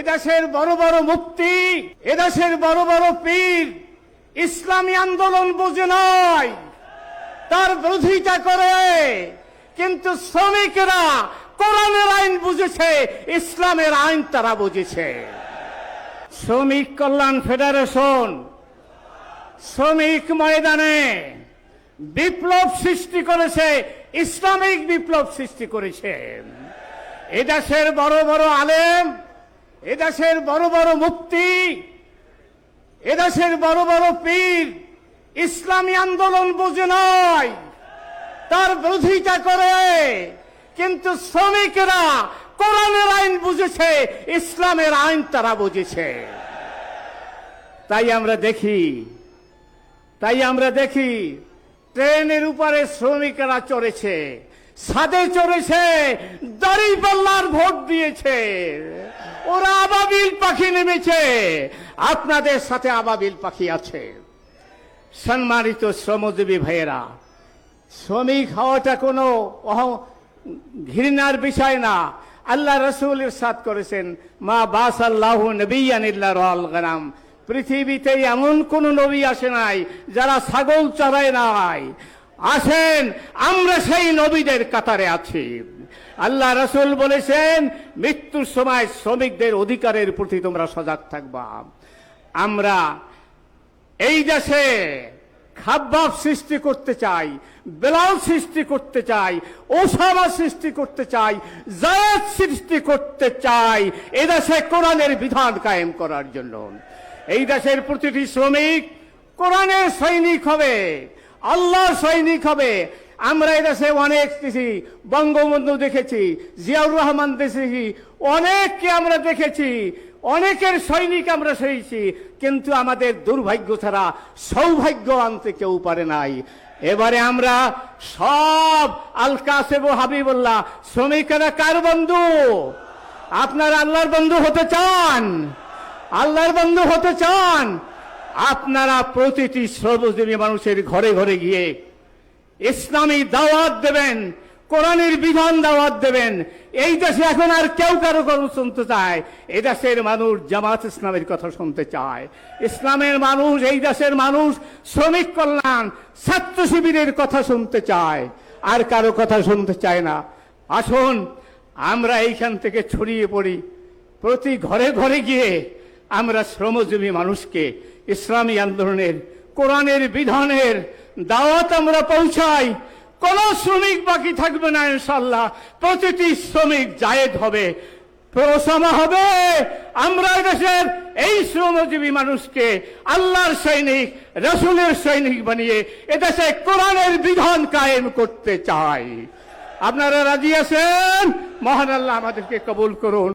এদেশের বড় বড় মুফতি, এদেশের বড় বড় পীর ইসলামী আন্দোলন বোঝে নয়, তার বিরোধিতা করে। কিন্তু শ্রমিকেরা কোরআনের আইন বুঝেছে, ইসলামের আইন তারা বুঝেছে। শ্রমিক কল্যাণ ফেডারেশন শ্রমিক ময়দানে বিপ্লব সৃষ্টি করেছে, ইসলামিক বিপ্লব সৃষ্টি করেছে। এদেশের বড় বড় আলেম, এদেশের বড় বড় মুফতি, এদেশের বড় বড় পীর ইসলামী আন্দোলন বোঝে নয়, তার বিরোধিতা করে। কিন্তু শ্রমিকেরা কোরআনের আইন বুঝেছে, ইসলামের আইন তারা বুঝেছে। তাই আমরা দেখি ট্রেনের উপরে শ্রমিকেরা চড়েছে, ছাদে চড়েছে, দাঁড়িপাল্লার ভোট দিয়েছে, ওরা আবাবিল পাখি নেমেছে। আপনাদের সাথে আবাবিল পাখি আছে। সম্মানিত শ্রমজীবী ভাইয়েরা, শ্রমিক হওয়াটা কোনো ঘৃণার বিষয় না। আল্লাহ রসুল ইরশাদ করেছেন, মা বাসাল্লাহু নবিয়্যান ইল্লা রাআল গনাম, পৃথিবীতে এমন কোন নবী আসে নাই যারা ছাগল চড়ায় নাই। আসেন, আমরা সেই নবীদের কাতারে আছি। আল্লাহ রসুল বলেছেন, মৃত্যুর সময় শ্রমিকদের অধিকারের প্রতি তোমরা সজাগ থাকবা। আমরা এই দেশে খাব্বাব সৃষ্টি করতে চাই, বেলাল সৃষ্টি করতে চাই, ওসামা সৃষ্টি করতে চাই, জায়েদ সৃষ্টি করতে চাই, এই দেশে কোরআনের বিধান কায়েম করার জন্য। এই দেশের প্রতিটি শ্রমিক কোরআনের সৈনিক হবে, আল্লাহর সৈনিক হবে। আমরা এই দেশে অনেক দেখেছি, বঙ্গবন্ধু দেখেছি, জিয়াউর রহমান দেখেছি, অনেককে আমরা দেখেছি, অনেকের সৈনিক আমরা সইছি। কিন্তু আমাদের দুর্ভাগ্য ছাড়া সৌভাগ্য আনতে কেউ পারে নাই। এবারে আমরা সব আল কাসেম ও হাবিবুল্লাহ, শ্রমিকেরা কার বন্ধু? আপনারা আল্লাহর বন্ধু হতে চান? আল্লাহর বন্ধু হতে চান? আপনারা প্রতিটি শ্রমজীবী মানুষের ঘরে ঘরে গিয়ে ইসলামী দাওয়াত দেবেন, কোরআনের বিধান দাওয়াত দেবেন। এই দেশে এখন আর কেউ কারো কথা শুনতে চায়? এই দেশের মানুষ জামাত ইসলামের কথা শুনতে চায়। ইসলামের মানুষ, এই দেশের মানুষ শ্রমিক কল্যাণ, ছাত্র শিবিরের কথা শুনতে চায়, আর কারো কথা শুনতে চায় না। আসুন আমরা এইখান থেকে ছড়িয়ে পড়ি, প্রতি ঘরে ঘরে গিয়ে আমরা শ্রমজীবী মানুষকে ইসলামী আন্দোলনের, কোরআনের বিধানের দাওয়াত আমরা পৌঁছাই। কোন শ্রমিক বাকি থাকবে না ইনশাআল্লাহ। প্রতিটি শ্রমিক জায়েদ হবে, ওসামা হবে। আমরা দেশের এই শ্রমজীবী মানুষকে আল্লাহর সৈনিক, রাসূলের সৈনিক বানিয়ে এদেশে কোরআনের বিধান কায়েম করতে চাই। আপনারা রাজি আছেন? মহান আল্লাহ আমাদেরকে কবুল করুন।